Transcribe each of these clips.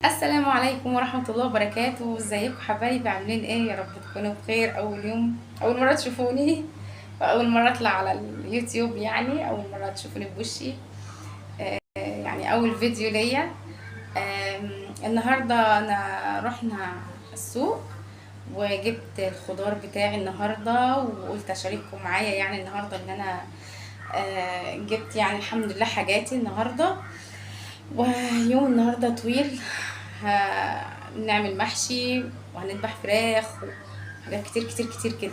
السلام عليكم ورحمة الله وبركاته. ازيكم حبايبي؟ عاملين ايه؟ يا رب تكونوا بخير. اول يوم، اول مرة تشوفوني واول مرة اطلع على اليوتيوب، يعني اول مرة تشوفوني بوشي. يعني اول فيديو ليا. النهاردة انا رحنا السوق وجبت الخضار بتاعي النهاردة، وقلت اشارككم معايا يعني النهاردة ان انا جبت يعني الحمد لله حاجاتي النهاردة. ويوم النهاردة طويل، هنعمل محشي وهنذبح فراخ وحاجات كتير كتير كتير كده.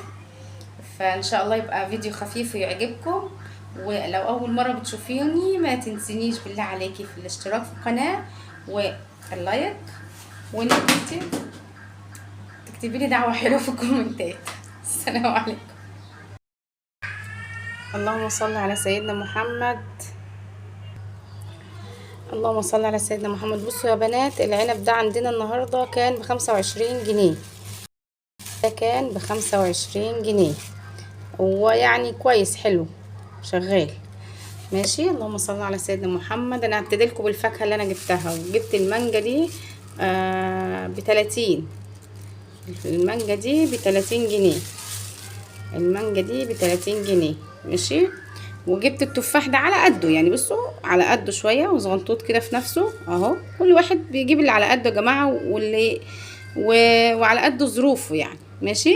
فان شاء الله يبقى فيديو خفيف ويعجبكم. ولو اول مرة بتشوفيني ما تنسينيش بالله عليكي في الاشتراك في القناة واللايك، وانك تكتبي لي دعوة حلوة في الكومنتات. السلام عليكم. اللهم صل على سيدنا محمد. اللهم صل على سيدنا محمد. بصوا يا بنات، العنب ده عندنا النهاردة كان ب25 جنيه. ده كان ب25 جنيه. ويعني كويس، حلو، شغال ماشي. اللهم صل على سيدنا محمد. انا هبتدي لكم بالفاكهة اللي انا جبتها. وجبت المانجا دي ب30. المانجا دي ب30 جنيه. المانجا دي ب30 جنيه ماشي. وجبت التفاح ده على قده، يعني بصوا على قده شويه وصغنطوط كده في نفسه اهو. كل واحد بيجيب اللي على قده يا جماعه، وعلى قده ظروفه يعني ماشي.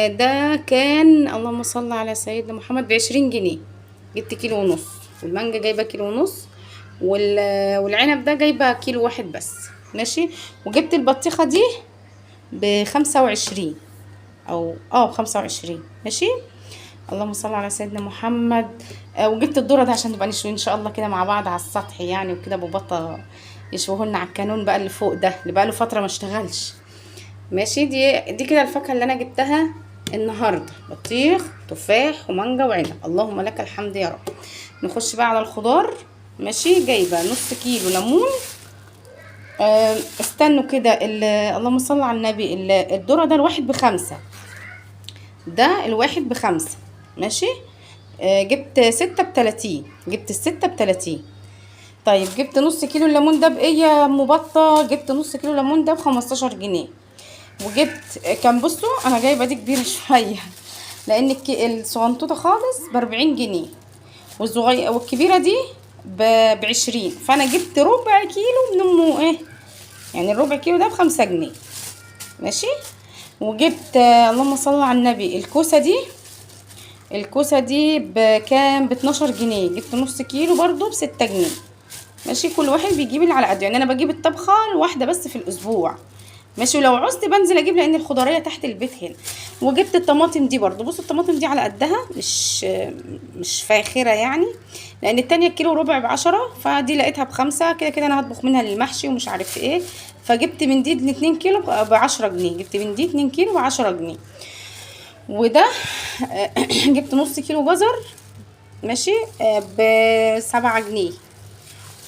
ده كان اللهم صل على سيدنا محمد ب20 جنيه. جبت كيلو ونص. والمانجا جايبه كيلو ونص. والعنب ده جايبه كيلو واحد بس ماشي. وجبت البطيخه دي ب25، او 25 ماشي. اللهم صل على سيدنا محمد. وجبت الذره ده عشان نبقى نشوي ان شاء الله كده مع بعض على السطح يعني، وكده ببطه يشوه لنا على الكانون بقى اللي فوق ده اللي بقى له فتره ما اشتغلش ماشي. دي كده الفاكهه اللي انا جبتها النهارده: بطيخ، تفاح، ومانجا، وعنب. اللهم لك الحمد يا رب. نخش بقى على الخضار ماشي. جايبه نص كيلو ليمون. استنوا كده، اللهم صل على النبي. الذره ده الواحد ب5. ده الواحد ب5 ماشي. جبت 6 ب30. جبت ال6 ب30. طيب جبت نص كيلو الليمون ده بايه يا ام بطه؟ جبت نص كيلو ليمون ده ب15 جنيه. وجبت كان، بصوا انا جايبه دي كبيره شويه لان الصغنطوطه خالص ب40 جنيه، والصغيره والكبيره دي ب20. فانا جبت ربع كيلو من امه ايه، يعني الربع كيلو ده ب5 جنيه ماشي. وجبت اللهم صل على النبي الكوسه دي بكام؟ ب12 جنيه. جبت نص كيلو برضو ب6 جنيه ماشي. كل واحد بيجيب اللي على قده، يعني انا بجيب الطبخه الواحده بس في الاسبوع ماشي. ولو عوزت بنزل اجيب لان الخضاريه تحت البيت هنا. وجبت الطماطم دي برضو. بصوا الطماطم دي على قدها، مش فاخره يعني، لان التانية كيلو ربع ب10، فدي لقيتها ب5. كده كده انا هطبخ منها للمحشي ومش عارف ايه. فجبت من دي 2 كيلو ب10 جنيه. جبت من دي 2 كيلو ب10 جنيه. وده جبت نص كيلو جزر ماشي ب7 جنيه.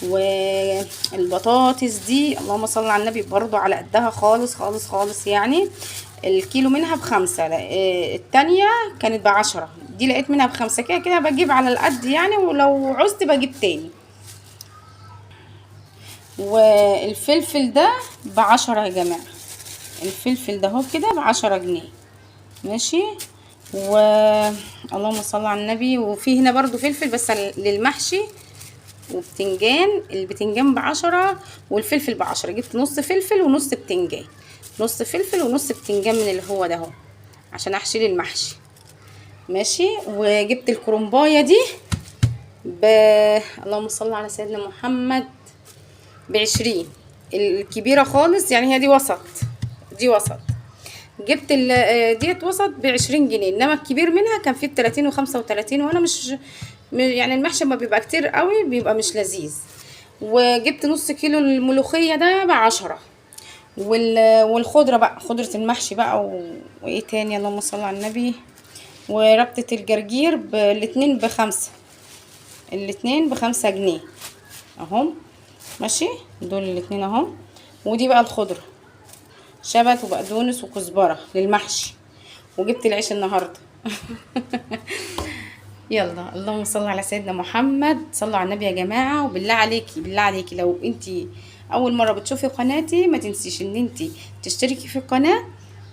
والبطاطس دي اللهم صل على النبي برضو على قدها خالص خالص خالص يعني. الكيلو منها ب5. التانية كانت ب10. دي لقيت منها ب5. كده كده بجيب على القد يعني، ولو عوزت بجيب تاني. والفلفل ده ب10 يا جماعة. الفلفل ده هو كده ب10 جنيه ماشي. اللهم صل على النبي. وفي هنا برضو فلفل بس للمحشي. وبتنجان، البتنجان ب10 والفلفل ب10. جبت نص فلفل ونص بتنجان. نص فلفل ونص بتنجان من اللي هو ده اهو، عشان احشي المحشي ماشي. وجبت الكرنبايه دي ب اللهم صل على سيدنا محمد ب20. الكبيره خالص يعني، هي دي وسط. دي وسط. جبت ديت وسط ب20 جنيه، انما الكبير منها كان فيه ب30 و35. وانا مش يعني المحشي ما بيبقى كتير قوي بيبقى مش لذيذ. وجبت نص كيلو الملوخية ده ب10. والخضرة بقى، خضرة المحشي بقى وايه تاني، اللهم صل على النبي. وربطة الجرجير الاتنين ب5. الاتنين ب5 جنيه اهم ماشي. دول الاتنين اهم. ودي بقى الخضرة: شبت وبقدونس وكزبرة للمحشي. وجبت العيش النهارده. يلا اللهم صل على سيدنا محمد. صلوا على النبي يا جماعه. وبالله عليكي بالله عليكي لو انتي اول مره بتشوفي قناتي ما تنسيش ان انتي تشتركي في القناه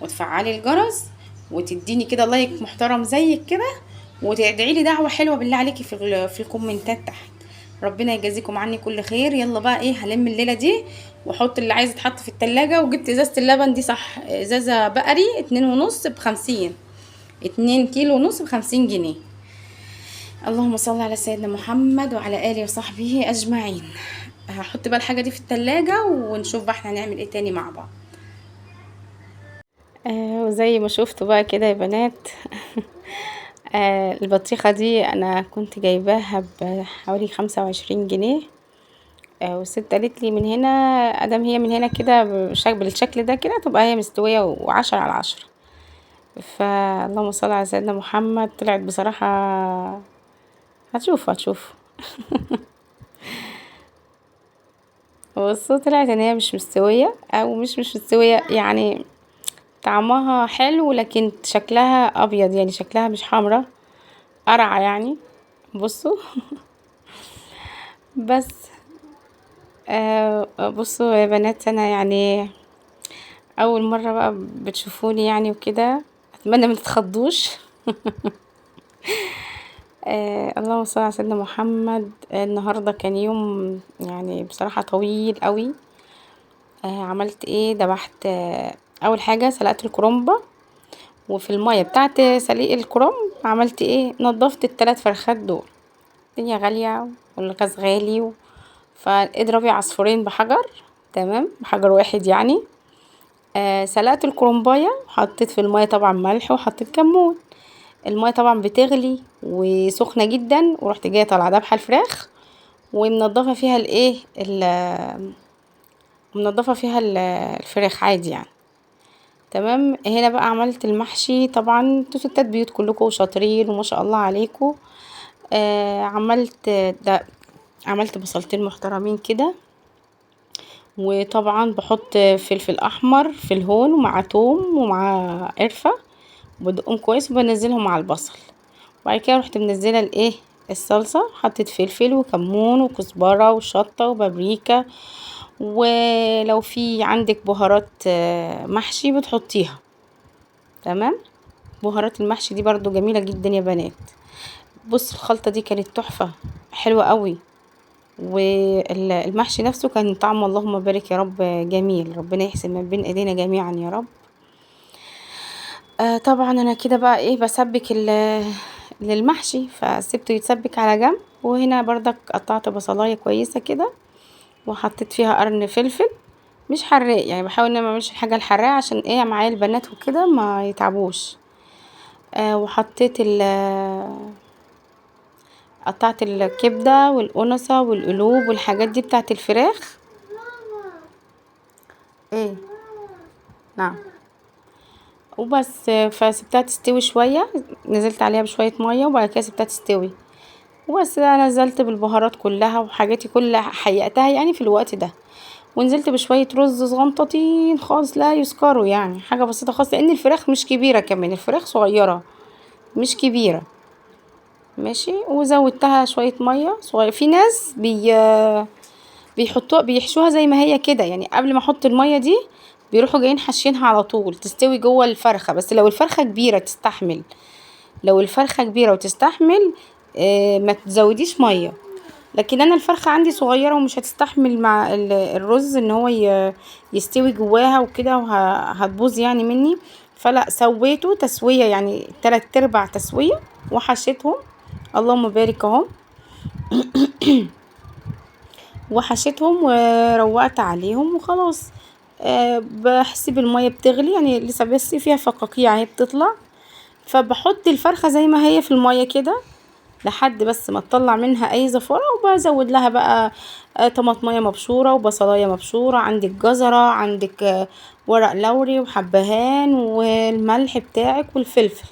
وتفعلي الجرس وتديني كده لايك محترم زيك كده، وتدعي لي دعوه حلوه بالله عليكي في الكومنتات تحت. ربنا يجازيكم عني كل خير. يلا بقى ايه، هلم الليله دي واحط اللي عايز يتحط في التلاجة. وجبت ازازه اللبن دي، صح، ازازه بقري 2.5 ب50، 2 كيلو ونص ب50 جنيه. اللهم صل على سيدنا محمد وعلى اله وصحبه اجمعين. هحط بقى الحاجه دي في التلاجة ونشوف بقى احنا هنعمل ايه تاني مع بعض. وزي ما شفتوا بقى كده يا بنات البطيخة دي انا كنت جايباها بحوالي 25 جنيه. والست قالت لي من هنا ادام هي من هنا كده بالشكل ده كده تبقى هي مستوية و10/10. فاللهم صل على سيدنا محمد، طلعت بصراحة هتشوف بصوا، طلعت ان هي مش مستوية او مش مستوية يعني، طعمها حلو لكن شكلها ابيض، يعني شكلها مش حمرا، قرعة يعني. بصوا بس بصوا يا بنات، انا يعني اول مرة بقى بتشوفوني يعني وكده، اتمنى ما تتخضوش اللهم صل على سيدنا محمد. النهارده كان يوم يعني بصراحة طويل قوي. عملت ايه، دبحت اول حاجة سلقت الكرنبة، وفي المية بتاعت سليق الكرنب عملت ايه، نضفت ال3 فرخات دول. الدنيا غالية والغاز غالي فاضربي عصفورين بحجر، تمام، بحجر واحد يعني. سلقت الكرنبايه وحطيت في المية طبعا ملح وحطيت كمون. المية طبعا بتغلي وسخنة جدا، ورحت جاية طالعة دابحة الفراخ ومنضفة فيها منضفة فيها الفراخ عادي يعني. تمام. هنا بقى عملت المحشي، طبعا انتوا ستات بيوت كلكم شاطرين وما شاء الله عليكم. عملت ده، عملت بصلتين محترمين كده، وطبعا بحط فلفل احمر في الهون ومع توم ومع قرفة، وبدقهم كويس وبنزلهم مع البصل. وبعد كده رحت منزله الايه، الصلصه، حطيت فلفل وكمون وكزبره وشطه وبابريكا، ولو في عندك بهارات محشي بتحطيها. تمام. بهارات المحشي دي برضو جميله جدا يا بنات. بص الخلطه دي كانت تحفه، حلوه قوي، والمحشي نفسه كان طعمه اللهم بارك يا رب جميل. ربنا يحسن ما بين ايدينا جميعا يا رب. طبعا انا كده بقى ايه بسبك للمحشي، فسبته يتسبك على جنب. وهنا برضك قطعت بصلايه كويسه كده وحطيت فيها قرن فلفل، مش حراق يعني، بحاول ان انا ما اعملش الحاجه الحراقه عشان ايه معايا البنات وكده ما يتعبوش. وحطيت قطعت الكبده والقنصه والقلوب والحاجات دي بتاعت الفراخ. ايه، نعم. وبس فسبتها تستوي شويه، نزلت عليها بشويه ميه وبعد كده سبتها تستوي. وبس انا نزلت بالبهارات كلها وحاجاتي كلها حيقتها يعني في الوقت ده، ونزلت بشويه رز صغنطتين خالص لا يذكروا، يعني حاجه بسيطه خالص، لان الفراخ مش كبيره، كمان الفراخ صغيره مش كبيره. ماشي. وزودتها شويه ميه صغير. في ناس بيحشوها زي ما هي كده، يعني قبل ما احط الميه دي بيروحوا جايين حاشينها على طول تستوي جوه الفرخه. بس لو الفرخه كبيره تستحمل، لو الفرخه كبيره وتستحمل ما تزوديش ميه. لكن انا الفرخه عندي صغيره ومش هتستحمل مع الرز ان هو يستوي جواها وكده، وهتبوظ يعني مني. فلا، سويته تسويه يعني 3/4 تسويه وحشيتهم. اللهم بارك اهو. وحشيتهم وروقت عليهم وخلاص. بحسب المية بتغلي يعني لسه بس فيها فقاقيع هي بتطلع، فبحط الفرخة زي ما هي في المية كده لحد بس ما تطلع منها اي زفارة، وبزود لها بقى طماطمية مبشورة وبصلاية مبشورة، عندك جزرة، عندك ورق لوري وحبهان والملح بتاعك والفلفل،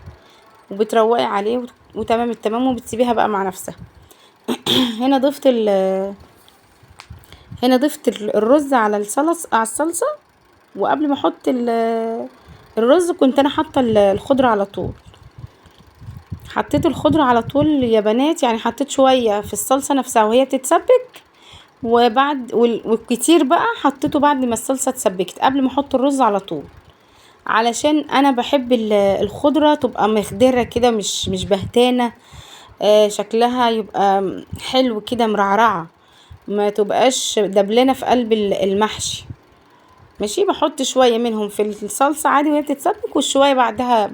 وبتروقي عليه وتمام التمام، وبتسيبيها بقى مع نفسها. هنا ضفت هنا ضفت الرز على الصلصة. وقبل ما احط الرز كنت انا حاطه الخضره على طول. حطيت الخضره على طول يا بنات، يعني حطيت شويه في الصلصه نفسها وهي بتتسبك، والكتير بقى حطيته بعد ما الصلصة اتسبكت، قبل ما احط الرز على طول، علشان انا بحب الخضرة تبقى مخضرة كده، مش بهتانة. شكلها يبقى حلو كده مرعرعة، ما تبقاش دبلانة في قلب المحشي. ماشي، بحط شوية منهم في الصلصة عادي وهي بتتسبك، والشوية بعدها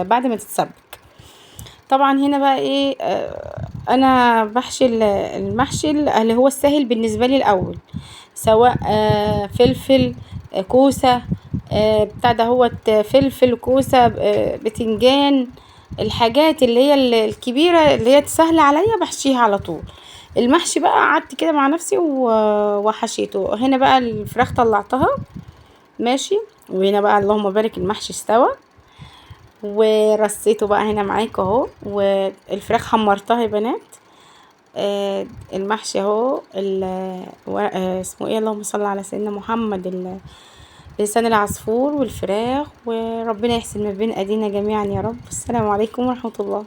بعد ما تتسبك. طبعا هنا بقى ايه، انا بحشي المحشي اللي هو السهل بالنسبة لي الاول، سواء فلفل، كوسة، بتاع ده هو فلفل، كوسة، بتنجان، الحاجات اللي هي الكبيرة اللي هي سهلة عليا بحشيها على طول. المحشي بقى قعدت كده مع نفسي وحشيته. هنا بقى الفراخ طلعتها، ماشي، وهنا بقى اللهم بارك المحشي استوى ورصيته بقى هنا معاك اهو. والفراخ حمرتها يا بنات. المحشي اهو اسمه ايه، اللهم صل على سيدنا محمد، لسان العصفور والفراخ، وربنا يحسن ما بين ايدينا جميعا يا رب. السلام عليكم ورحمة الله.